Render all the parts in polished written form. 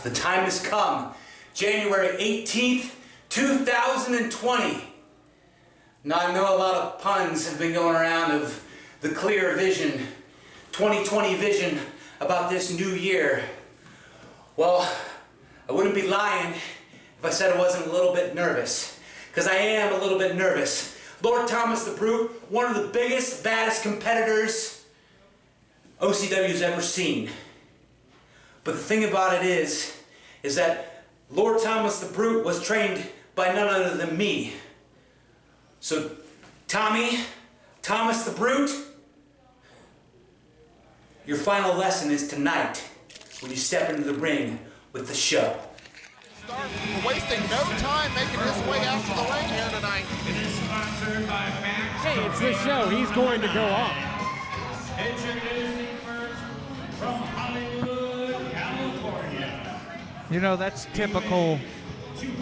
The time has come. January 18th, 2020. Now I know a lot of puns have been going around of the clear vision, 2020 vision about this new year. Well, I wouldn't be lying if I said I wasn't a little bit nervous, because I am a little bit nervous. Lord Thomas the Brute, one of the biggest, baddest competitors OCW's ever seen. But the thing about it is that Lord Thomas the Brute was trained by none other than me. So, Thomas the Brute, your final lesson is tonight when you step into the ring with the show. Starr wasting no time making his way out to the ring here tonight. It is sponsored by Max. Hey, it's the show. He's going to go off. Introducing first from Hollywood, California. You know, that's typical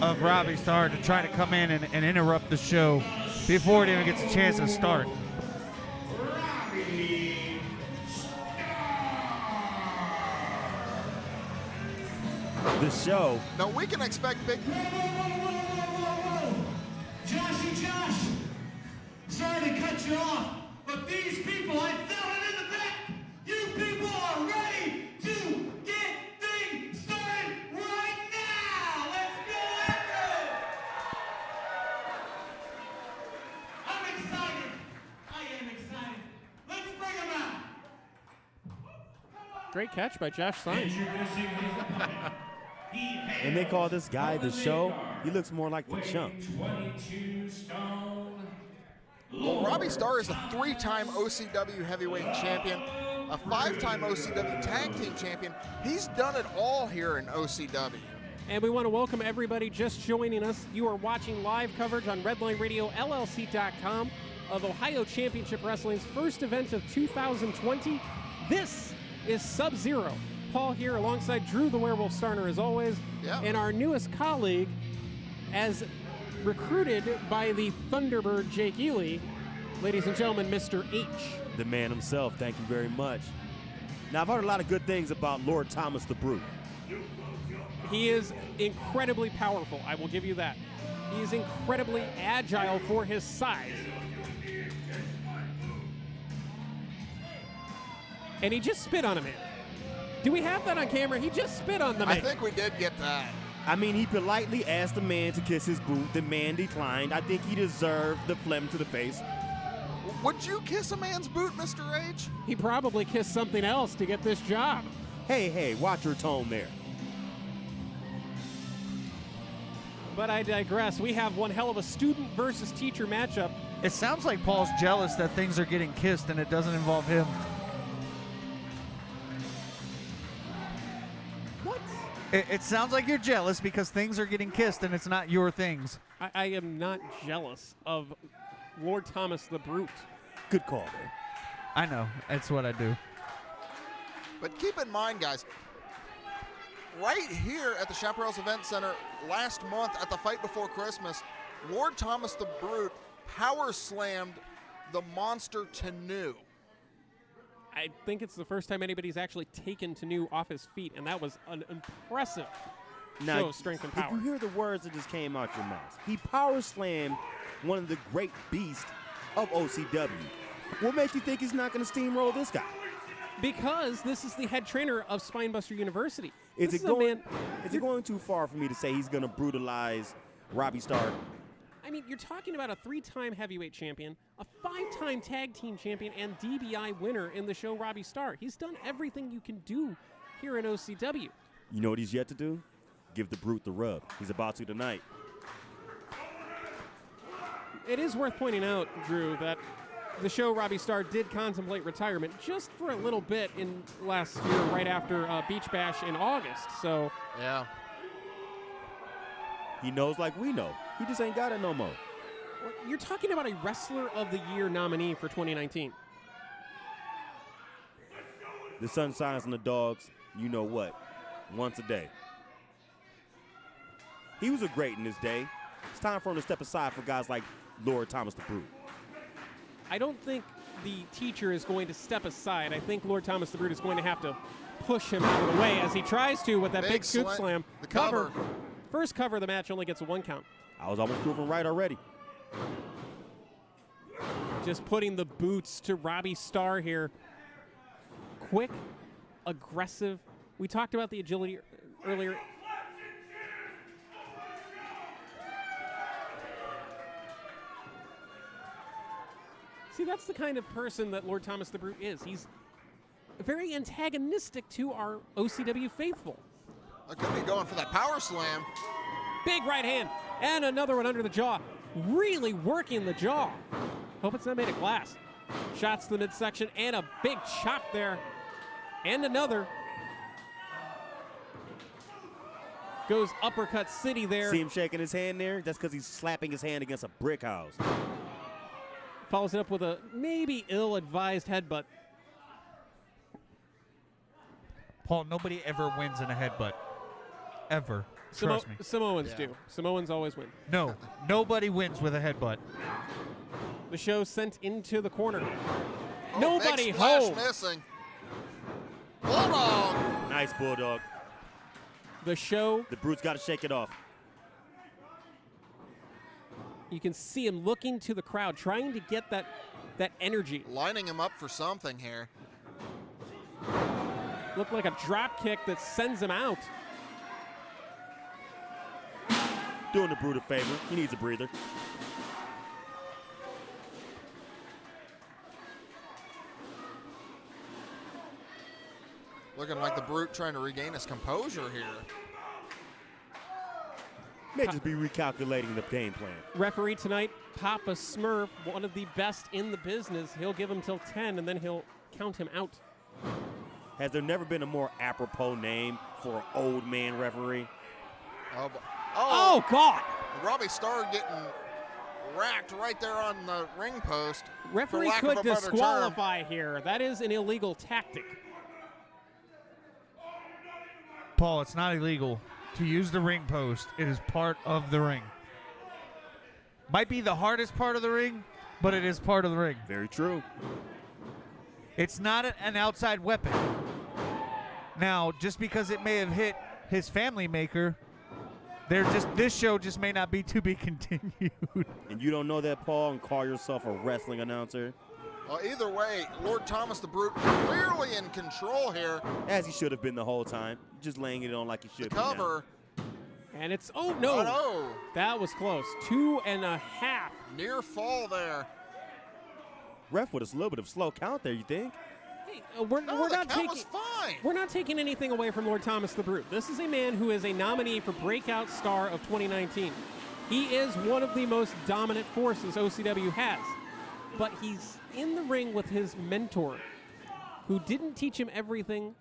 of Robby Starr to try to come in and interrupt the show before it even gets a chance to start. Robby The show. No, we can expect big. Whoa. Joshy Josh, sorry to cut you off, but these people, I felt it in the back. You people are ready to get things started right now. Let's go after it. I'm excited. I am excited. Let's bring them out. Great catch by Josh Stein. introducing his opponent. And they call this guy the show. He looks more like the chump. 22 stone. Well, Robby Starr is a 3-time OCW heavyweight champion, a 5-time OCW tag team champion. He's done it all here in OCW. And we want to welcome everybody just joining us. You are watching live coverage on RedlineRadioLLC.com of Ohio Championship Wrestling's first event of 2020. This is Subzero. Paul here alongside Drew the Werewolf Starner as always, and our newest colleague, as recruited by the Thunderbird Jake Ely, ladies and gentlemen, Mr. H. The man himself, thank you very much. Now, I've heard a lot of good things about Lord Thomas the Brute. He is incredibly powerful, I will give you that. He is incredibly agile for his size. And he just spit on a man. Do we have that on camera? He just spit on the man. I think we did get that. I mean, he politely asked the man to kiss his boot. The man declined. I think he deserved the phlegm to the face. Would you kiss a man's boot, Mr. H? He probably kissed something else to get this job. Hey, watch your tone there. But I digress. We have one hell of a student versus teacher matchup. It sounds like Paul's jealous that things are getting kissed and it doesn't involve him. What? It sounds like you're jealous because things are getting kissed and it's not your things. I am not jealous of Lord Thomas the Brute. Good call there. I know. That's what I do. But keep in mind, guys, right here at the Chaparrals Event Center last month at the Fight Before Christmas, Lord Thomas the Brute power slammed the monster Tanu. I think it's the first time anybody's actually taken Tanu off his feet, and that was an impressive show of strength and If power. you hear the words that just came out your mouth, he power slammed one of the great beasts of OCW. What makes you think he's not going to steamroll this guy? Because this is the head trainer of Spinebuster University. Is This it is a man- going too far for me to say he's going to brutalize Robby Starr? I mean, you're talking about a 3-time heavyweight champion, a 5-time tag team champion, and DBI winner in the show, Robby Starr. He's done everything you can do here in OCW. You know what he's yet to do? Give the Brute the rub. He's about to tonight. It is worth pointing out, Drew, that the show Robby Starr did contemplate retirement just for a little bit in last year, right after Beach Bash in August. So Yeah. He knows like we know. He just ain't got it no more. you're talking about a Wrestler of the Year nominee for 2019. The sun shines on the dogs, you know what, once a day. He was a great in his day. It's time for him to step aside for guys like Lord Thomas the Brute. I don't think the teacher is going to step aside. I think Lord Thomas the Brute is going to have to push him out of the way as he tries to with that big scoop slam. slam. The cover. First cover of the match only gets a 1 count. I was almost proven right already. Just putting the boots to Robby Starr here. Quick, aggressive. We talked about the agility earlier. See, that's the kind of person that Lord Thomas the Brute is. He's very antagonistic to our OCW faithful. I could be going for that power slam. Big right hand, and another one under the jaw. Really working the jaw. Hope it's not made of glass. Shots to the midsection, and a big chop there. And another. Goes uppercut city there. See him shaking his hand there? That's because he's slapping his hand against a brick house. Follows it up with a maybe ill-advised headbutt. Paul, nobody ever wins in a headbutt. Ever. Trust me. Samoans do. Samoans always win. No, nobody wins with a headbutt. The show sent into the corner. Oh, Nobody big splash home. missing. Bulldog. Nice bulldog. The show, The Brute's got to shake it off. you can see him looking to the crowd, trying to get that energy. Lining him up for something here. Looked like a drop kick that sends him out. Doing the Brute a favor. He needs a breather. Looking like the Brute trying to regain his composure here. May just be recalculating the game plan. Referee tonight, Papa Smurf, one of the best in the business. He'll give him till 10, and then he'll count him out. Has there never been a more apropos name for an old man referee? Oh, God! Robby Starr getting racked right there on the ring post. Referee for lack could of a better term. disqualify here. That is an illegal tactic. Paul, it's not illegal to use the ring post. It is part of the ring. Might be the hardest part of the ring, but it is part of the ring. Very true. It's not an outside weapon. Now, just because it may have hit his family maker, this show just may not be to be continued. And you don't know that, Paul, and call yourself a wrestling announcer? Well, either way, Lord Thomas the Brute clearly in control here. As he should have been the whole time. Just laying it on like he should be now. Cover. And it's, oh, no. Oh, no. That was close. 2.5. Near fall there. Ref with a little bit of slow count there, you think? Hey, we're No, not the count taking. was fine. We're not taking anything away from Lord Thomas the Brute. This is a man who is a nominee for Breakout Star of 2019. He is one of the most dominant forces OCW has. But he's in the ring with his mentor, who didn't teach him everything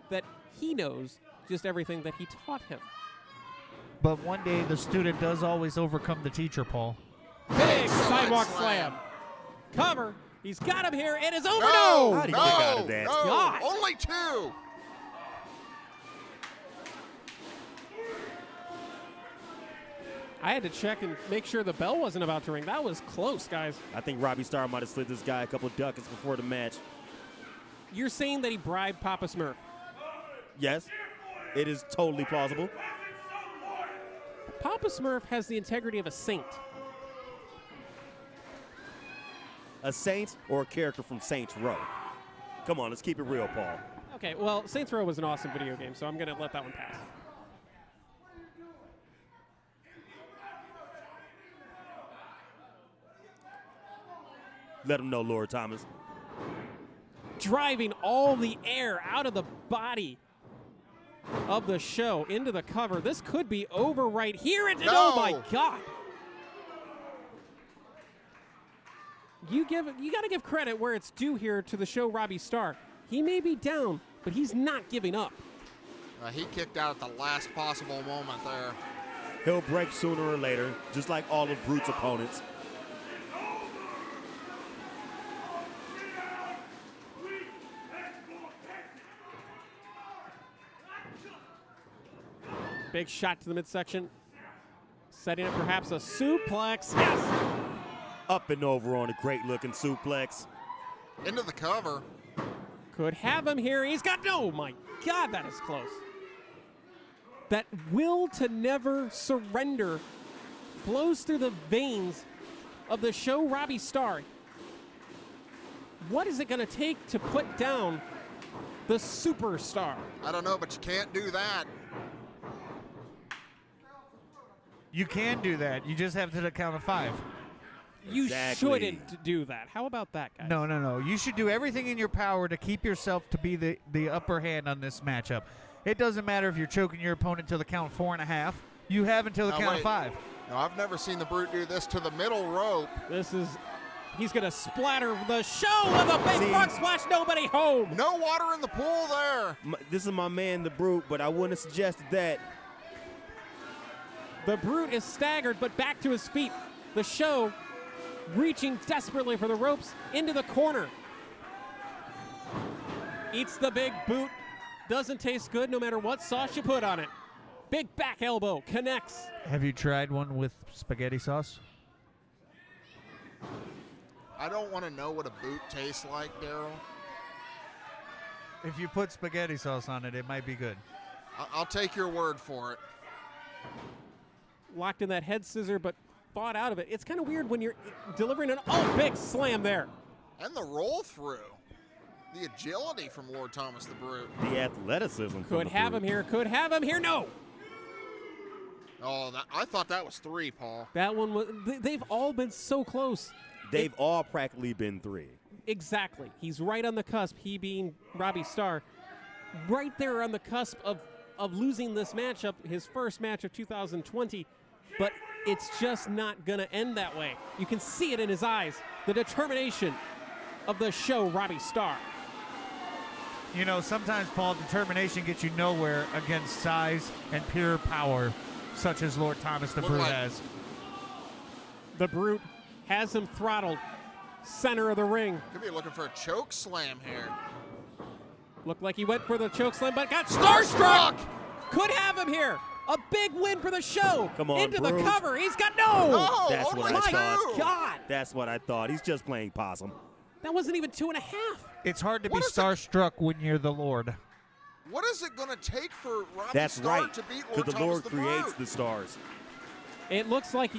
that he knows, just everything that he taught him. But one day the student does always overcome the teacher, Paul. Big sidewalk slam. slam. Cover. He's got him here. It is over. No, How'd he kick out of that? no, God. only 2. I had to check and make sure the bell wasn't about to ring. That was close, guys. I think Robby Starr might have slid this guy a couple of ducats before the match. You're saying that he bribed Papa Smurf. Yes, it is totally plausible. Papa Smurf has the integrity of a saint. A saint or a character from Saints Row? Come on, let's keep it real, Paul. Okay, well, Saints Row was an awesome video game, so I'm going to let that one pass. Let him know, Lord Thomas. Driving all the air out of the body of the show into the cover. This could be over right here. And oh my God. You got to give credit where it's due here to the show Robby Starr. He may be down, but he's not giving up. He kicked out at the last possible moment there. He'll break sooner or later, just like all of Brute's opponents. Big shot to the midsection. Setting up perhaps a suplex. Yes! Up and over on a great-looking suplex. Into the cover. Could have him here. He's got, oh my God, that is close. That will to never surrender flows through the veins of the show Robby Starr. What is it going to take to put down the superstar? I don't know, but you can't do that. You can do that. You just have to count of 5. You Exactly. shouldn't do that. How about that, guys? No. You should do everything in your power to keep yourself to be the upper hand on this matchup. It doesn't matter if you're choking your opponent till the count of 4.5. You have until the Now, count of wait. 5. No, I've never seen the Brute do this to the middle rope. He's going to splatter the show with a big front splash. Nobody home. No water in the pool there. This is my man, the Brute, but I wouldn't have suggested that. The Brute is staggered, but back to his feet. The show reaching desperately for the ropes into the corner. Eats the big boot. Doesn't taste good no matter what sauce you put on it. Big back elbow connects. Have you tried one with spaghetti sauce? I don't want to know what a boot tastes like, Daryl. If you put spaghetti sauce on it, it might be good. I'll take your word for it. Locked in that head scissor, but fought out of it. It's kind of weird when you're delivering an big slam there. And the roll through. The agility from Lord Thomas the Brute. The athleticism. from Could the have Brute. him here. Could have him here. No. Oh, I thought that was 3, Paul. That one was. They've all been so close. They've all practically been 3. Exactly. He's right on the cusp. He being Robby Starr, right there on the cusp of losing this matchup, his first match of 2020. But it's just not going to end that way. You can see it in his eyes. The determination of the show, Robby Starr. You know, sometimes, Paul, determination gets you nowhere against size and pure power, such as Lord Thomas the Look Brute like- has. The Brute has him throttled. Center of the ring. Could be looking for a choke slam here. Looked like he went for the choke slam, but got starstruck. Could have him here. A big win for the show. Come on, Into the Brute. cover. He's got No, That's only what I My thought. God. That's what I thought. He's just playing possum. That wasn't even 2.5. It's hard to What be is it- starstruck when you're the Lord. What is it going to take for Robby That's Starr right. to beat Because Lord the Thomas Lord the creates Brute? the stars. It looks like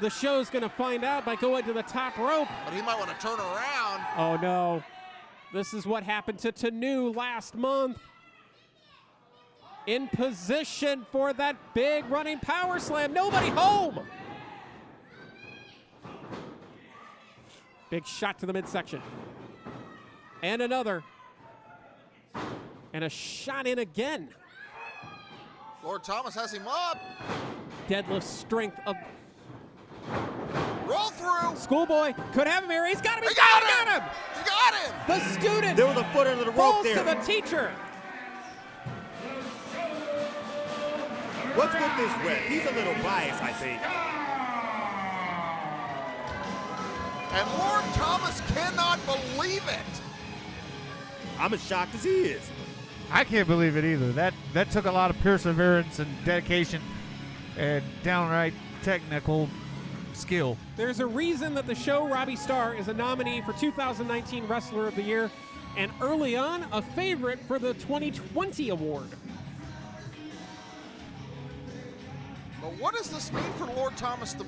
the show's going to find out by going to the top rope. But he might want to turn around. Oh, no. This is what happened to Tanu last month. In position for that big running power slam. Nobody home. Big shot to the midsection. And another. And a shot in again. Lord Thomas has him up. Deadlift strength of Roll through. Schoolboy. Could have him here. He's got him. He He's got got him. him. You got him. The student There was a foot under the rope falls there. to the teacher. What's with this ref? He's a little biased, I think. And Lord Thomas cannot believe it. I'm as shocked as he is. I can't believe it either. That took a lot of perseverance and dedication and downright technical skill. There's a reason that the show Robby Starr is a nominee for 2019 Wrestler of the Year, and early on, a favorite for the 2020 award. But what does this mean for Lord Thomas the